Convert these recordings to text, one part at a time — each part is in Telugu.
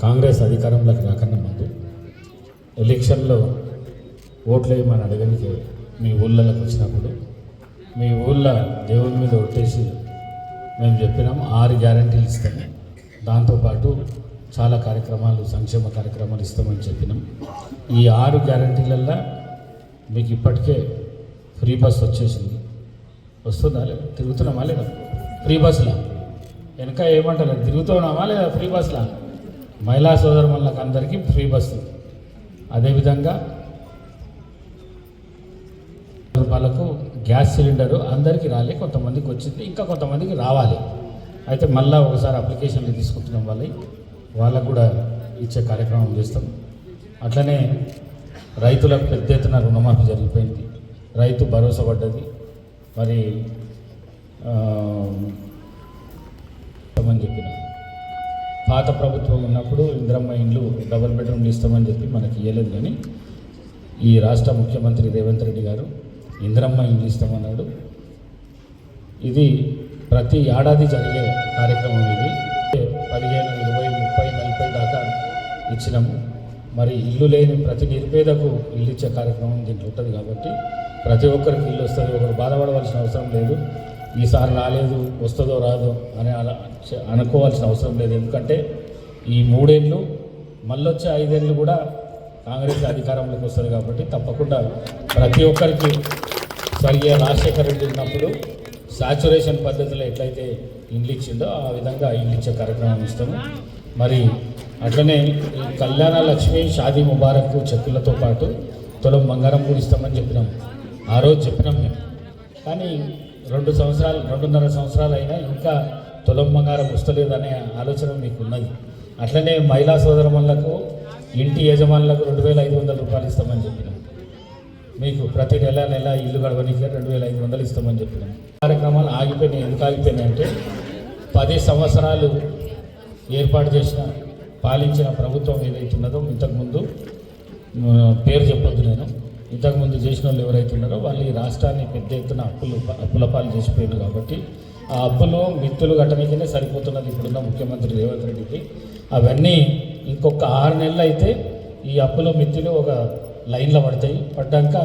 కాంగ్రెస్ అధికారంలోకి రాకన్నా ముందు ఎలక్షన్లో ఓట్లు వేయమని అడగడానికి మీ ఊళ్ళలోకి వచ్చినప్పుడు మీ ఊళ్ళో దేవుని మీద ఒట్టేసి మేము చెప్పినాం 6 గ్యారంటీలు ఇస్తాము, దాంతోపాటు చాలా కార్యక్రమాలు సంక్షేమ కార్యక్రమాలు ఇస్తామని చెప్పినాం. ఈ 6 గ్యారంటీలల్లో మీకు ఇప్పటికే ఫ్రీ బస్ వచ్చేసింది. వస్తుందా లేదా? తిరుగుతున్నామా లేదా? ఫ్రీ బస్సులా వెనక ఏమంటారు, తిరుగుతున్నామా లేదా? ఫ్రీ బస్సులా మహిళా సోదరులకు అందరికీ ఫ్రీ బస్సు. అదేవిధంగా రూపాయలకు గ్యాస్ సిలిండరు అందరికీ రాలే, కొంతమందికి వచ్చింది, ఇంకా కొంతమందికి రావాలి. అయితే మళ్ళీ ఒకసారి అప్లికేషన్లు తీసుకుంటున్నాం వాళ్ళకు కూడా ఇచ్చే కార్యక్రమం చేస్తాం. అట్లనే రైతులకు పెద్ద ఎత్తున రుణమాఫీ జరిగిపోయింది, రైతు భరోసా పడ్డది. మరి అని చెప్పిన పాత ప్రభుత్వం ఉన్నప్పుడు ఇందిరమ్మ ఇండ్లు డబుల్ బెడ్రూమ్లు ఇస్తామని చెప్పి మనకి ఇవ్వలేదు, కానీ ఈ రాష్ట్ర ముఖ్యమంత్రి రేవంత్ రెడ్డి గారు ఇందిరమ్మ ఇండ్లు ఇస్తామన్నాడు. ఇది ప్రతి ఏడాది జరిగే కార్యక్రమం. ఇది 15, 20, 30, 40 దాకా ఇచ్చినాము. మరి ఇల్లు లేని ప్రతి నిరుపేదకు ఇల్లు ఇచ్చే కార్యక్రమం దీంట్లో ఉంటుంది కాబట్టి ప్రతి ఒక్కరికి ఇల్లు వస్తుంది. ఒకరు బాధపడవలసిన అవసరం లేదు, ఈసారి రాలేదు వస్తుందో రాదో అని అలా అనుకోవాల్సిన అవసరం లేదు. ఎందుకంటే ఈ 3 ఏళ్ళు మళ్ళీ వచ్చే 5 ఏళ్ళు కూడా కాంగ్రెస్ అధికారంలోకి వస్తుంది కాబట్టి తప్పకుండా ప్రతి ఒక్కరికి స్వర్గీయ రాజశేఖర రెడ్డి ఉన్నప్పుడు సాచురేషన్ పద్ధతిలో ఎట్లయితే ఇండ్లు ఇచ్చిందో ఆ విధంగా ఇల్లు ఇచ్చే కార్యక్రమం ఇస్తాము. మరి అట్లనే ఈ కళ్యాణ లక్ష్మి షాదీ ముబారక్ చెక్కులతో పాటు తులం బంగారం కూడా ఇస్తామని చెప్పినాం. ఆ రోజు చెప్పినాం మేము, కానీ 2.5 సంవత్సరాలు అయినా ఇంకా తులం బంగారం వస్తలేదనే ఆలోచన మీకు ఉన్నది. అట్లనే మహిళా సోదరులకు ఇంటి యజమానులకు 2,500 రూపాయలు ఇస్తామని చెప్పినాం. మీకు ప్రతి నెల ఇల్లు గడవడానికి 2,500 ఇస్తామని చెప్పినాం. కార్యక్రమాలు ఆగిపోయినాయి. ఎందుకు ఆగిపోయినాయి అంటే 10 సంవత్సరాలు ఏర్పాటు చేసిన పాలించిన ప్రభుత్వం ఏదైతున్నదో, ఇంతకుముందు పేరు చెప్పొద్దు నేను, ఇంతకుముందు చేసిన వాళ్ళు ఎవరైతే ఉన్నారో వాళ్ళు ఈ రాష్ట్రాన్ని పెద్ద ఎత్తున అప్పుల పాలు చేసిపోయారు. కాబట్టి ఆ అప్పులు మిత్తులు కట్టడానికనే సరిపోతున్నది ఇప్పుడున్న ముఖ్యమంత్రి రేవంత్ రెడ్డికి. అవన్నీ ఇంకొక 6 నెలలు అయితే ఈ అప్పులు మిత్తులు ఒక లైన్లో పడ్డాక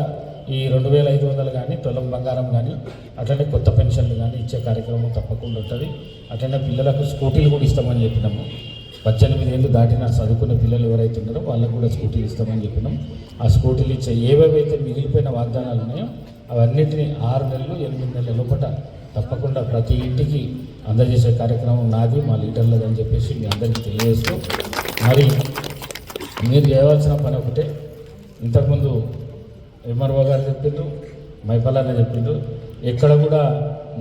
ఈ 2,500 కానీ తులం బంగారం కానీ అట్లనే కొత్త పెన్షన్లు కానీ ఇచ్చే కార్యక్రమం తప్పకుండా ఉంటుంది. అట్లనే పిల్లలకు స్కూటీలు కూడా ఇస్తామని చెప్పినాము. 18 ఏళ్ళు దాటిన చదువుకునే పిల్లలు ఎవరైతే ఉన్నారో వాళ్ళకు కూడా స్కూటీలు ఇస్తామని చెప్పినాం. ఆ స్కూటీలు ఇచ్చే ఏవేవైతే మిగిలిపోయిన వాగ్దానాలు ఉన్నాయో అవన్నిటిని 6 నెలలు 8 నెలల లోపల తప్పకుండా ప్రతి ఇంటికి అందజేసే కార్యక్రమం నాది, మా లీడర్లది అని చెప్పేసి మీ అందరికీ తెలియజేస్తూ, మరి మీరు చేయవలసిన పని ఒకటే. ఇంతకుముందు ఎంఆర్ఓ గారు చెప్పిండ్రు, మైపల్లన్న చెప్పిండ్రు, ఎక్కడ కూడా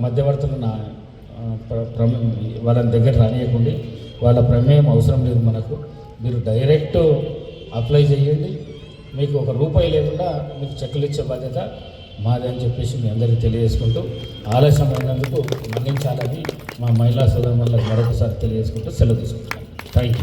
మధ్యవర్తులు వాళ్ళని దగ్గర రానియకుండా, వాళ్ళ ప్రమేయం అవసరం లేదు మనకు. మీరు డైరెక్ట్ అప్లై చేయండి, మీకు ₹1 లేకుండా మీకు చెక్కులు ఇచ్చే బాధ్యత మాది అని చెప్పేసి మీ అందరికీ తెలియజేసుకుంటూ, ఆలస్యమైనందుకు మన్నించాలని మా మహిళా సోదరులకు మరొకసారి తెలియజేసుకుంటూ సెలవు తీసుకుంటున్నాను. Thank you.